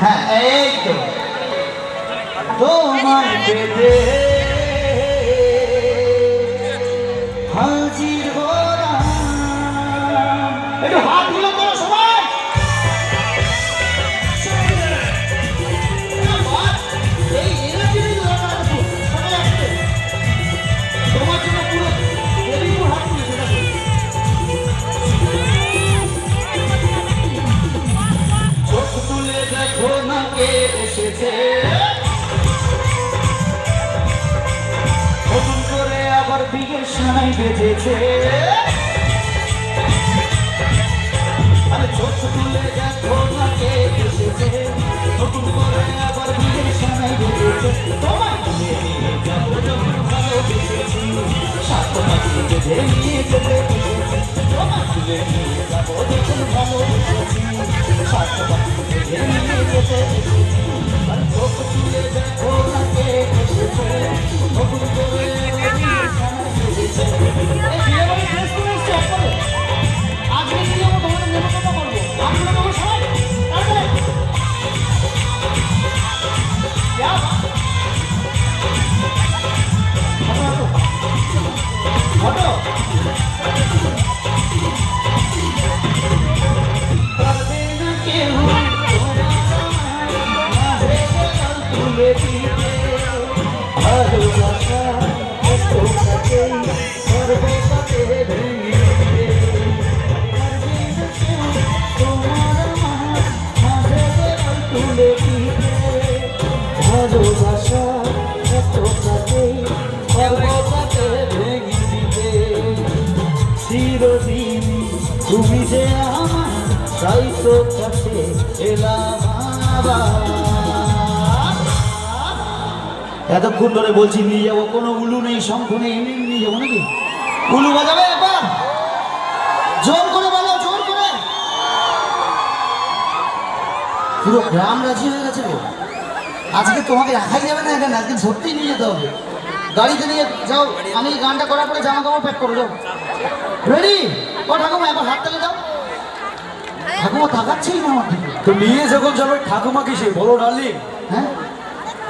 হ্যাঁ এই তো তোমায় পেতে হাজির হলাম। একটু হাত তুলে তো সবাই। এই এনার্জি তোমার জন্য পুরো দেবীপুর হাত তুলে চোখ তুলে দেখো না কে এসেছে, নতুন করে আবার বিয়ের সানাই বেজেছে। আরে চোখ তুলে দেখো না কে এসেছে, নতুন করে আবার বিয়ের সানাই বেজেছে। তোমায় তুলে নিয়ে যাবো যখন ভালোবেসেছি, সাত মাসে বেঁধে নিয়ে যেতে এসেছি। তোমায় তুলে নিয়ে যাবো যখন ভালোবেসেছি, সাত মাসে বেঁধে নিয়ে যেতে এসেছি। আর চোখ তুলে দেখো না কে এসেছে, নতুন করে আবার বিয়ের সানাই বেজেছে। এই বিয়ে বাড়ি ড্রেস করে এসছে একবারে। আজকে দিয়ে আমরা তোমাদের নেমন্তন্ন করবো। আমরা দেবো সবাই। তারপরে তুমি যে আমার তাই তো কাছে এলাম এতক্ষণ ধরে বলছি নিয়ে যাবো, কোনো উলু নেই, শঙ্খ নেই, এমনি নিয়ে যাবো নাকি? উলু বাজাবে একবার জোর করে বলো, জোর করে। পুরো গ্রাম রাজি হয়ে গেছে গো। আজকে তোমাকে রাখাই যাবে না এখানে, আজকে সত্যিই নিয়ে যেতে হবে। গাড়িতে নিয়ে যাও, আমি গানটা করার পরে জামা কাপড় প্যাক করে যাও। রেডি? ও ঠাকুমা একবার হাত তালে দাও। ঠাকুমা তাকাচ্ছেই না আমার দিকে। তো নিয়ে যখন যাবে ঠাকুমা কিসে বলো ডার্লিং? হ্যাঁ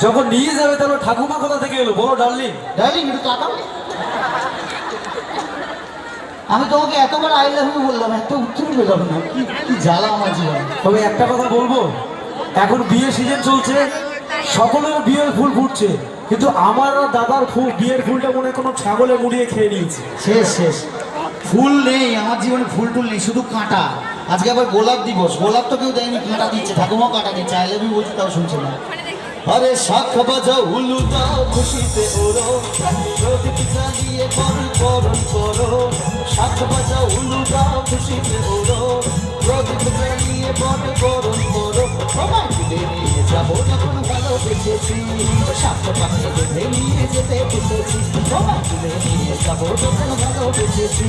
যখন নিয়ে যাবে তাহলে ঠাকুমা কোথা থেকে এলো বলো ডার্লিং? ডার্লিং একটু তাকাও। আমি তোমাকে এতবার আই লাভ ইউ বললাম, একটা উত্তর পেলাম না। কি কি জ্বালা আমার জীবন। তবে একটা কথা বলবো, এখন বিয়ে সিজন চলছে, সকলের বিয়ের ফুল ফুটছে, কিন্তু আমার আর দাদার ফুল বিয়ের ফুলটা মনে কোনো ছাগলে মুড়িয়ে খেয়ে নিয়েছে। শেষ শেষ, ফুল নেই আমার জীবনে, ফুল টুল নেই, শুধু কাঁটা। আজকে আবার গোলাপ দিবস, গোলাপ তো কেউ দেয়নি, কাঁটা দিচ্ছে। ঠাকুমাও কাঁটা দিচ্ছে, আই লাভ ইউ বলছি তাও শুনছে না। আরে শাখ বাজাও হুলু দাও খুশিতে ওরো, প্রদীপ জ্বালিয়ে বরণ করো। শাখ বাজাও হুলু দাও খুশিতে ওরো, প্রদীপ জ্বালিয়ে বরণ করো। তোমায় তুলে নিয়ে যাবো যখন ভালোবেসেছি, শাখ পাখি বেঁধে নিয়ে যেতে এসেছি। তোমায় তুলে নিয়ে যাবো যখন ভালোবেসেছি,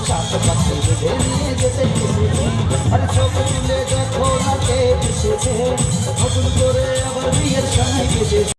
শাখ পাখি বেঁধে নিয়ে যেতে এসেছি। আরে চোখ তুলে দেখো না কে এসেছে, নতুন করে আবার বিয়ের সানাই বেজেছে।